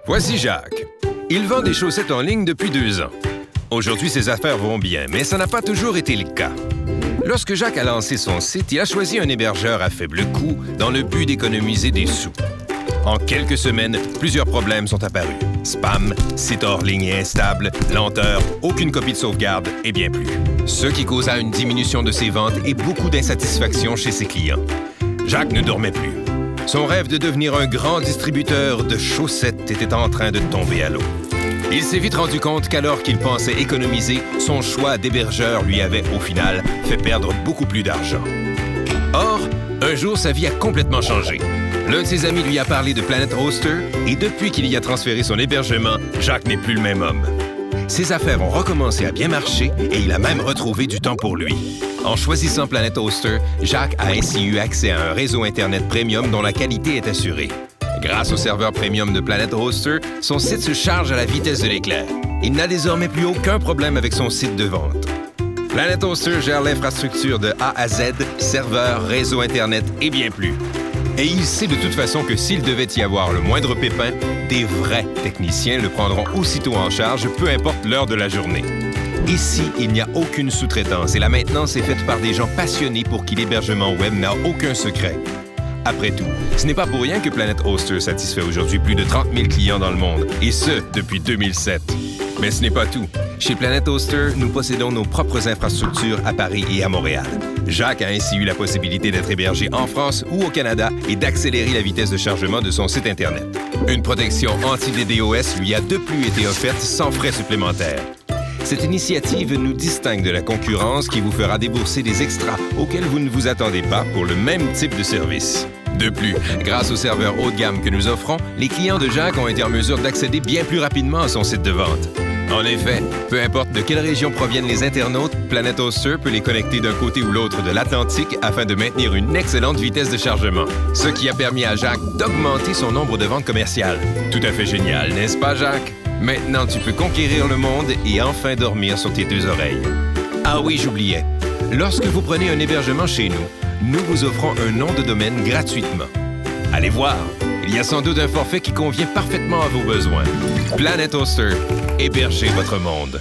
Voici Jacques. Il vend des chaussettes en ligne depuis 2 ans. Aujourd'hui, ses affaires vont bien, mais ça n'a pas toujours été le cas. Lorsque Jacques a lancé son site, il a choisi un hébergeur à faible coût dans le but d'économiser des sous. En quelques semaines, plusieurs problèmes sont apparus. Spam, site hors ligne instable, lenteur, aucune copie de sauvegarde et bien plus. Ce qui causa une diminution de ses ventes et beaucoup d'insatisfaction chez ses clients. Jacques ne dormait plus. Son rêve de devenir un grand distributeur de chaussettes était en train de tomber à l'eau. Il s'est vite rendu compte qu'alors qu'il pensait économiser, son choix d'hébergeur lui avait, au final, fait perdre beaucoup plus d'argent. Or, un jour, sa vie a complètement changé. L'un de ses amis lui a parlé de Planet Hoster et depuis qu'il y a transféré son hébergement, Jacques n'est plus le même homme. Ses affaires ont recommencé à bien marcher et il a même retrouvé du temps pour lui. En choisissant Planet Hoster, Jacques a ainsi eu accès à un réseau Internet premium dont la qualité est assurée. Grâce au serveur premium de Planet Hoster, son site se charge à la vitesse de l'éclair. Il n'a désormais plus aucun problème avec son site de vente. Planet Hoster gère l'infrastructure de A à Z, serveur, réseau Internet et bien plus. Et il sait de toute façon que s'il devait y avoir le moindre pépin, des vrais techniciens le prendront aussitôt en charge, peu importe l'heure de la journée. Ici, il n'y a aucune sous-traitance et la maintenance est faite par des gens passionnés pour qui l'hébergement web n'a aucun secret. Après tout, ce n'est pas pour rien que Planet Hoster satisfait aujourd'hui plus de 30 000 clients dans le monde, et ce, depuis 2007. Mais ce n'est pas tout. Chez Planet Hoster, nous possédons nos propres infrastructures à Paris et à Montréal. Jacques a ainsi eu la possibilité d'être hébergé en France ou au Canada et d'accélérer la vitesse de chargement de son site Internet. Une protection anti-DDoS lui a de plus été offerte sans frais supplémentaires. Cette initiative nous distingue de la concurrence qui vous fera débourser des extras auxquels vous ne vous attendez pas pour le même type de service. De plus, grâce au serveur haut de gamme que nous offrons, les clients de Jacques ont été en mesure d'accéder bien plus rapidement à son site de vente. En effet, peu importe de quelle région proviennent les internautes, Planet Hoster peut les connecter d'un côté ou l'autre de l'Atlantique afin de maintenir une excellente vitesse de chargement, ce qui a permis à Jacques d'augmenter son nombre de ventes commerciales. Tout à fait génial, n'est-ce pas, Jacques? Maintenant, tu peux conquérir le monde et enfin dormir sur tes 2 oreilles. Ah oui, j'oubliais. Lorsque vous prenez un hébergement chez nous, nous vous offrons un nom de domaine gratuitement. Allez voir, il y a sans doute un forfait qui convient parfaitement à vos besoins. Planet Hoster, hébergez votre monde.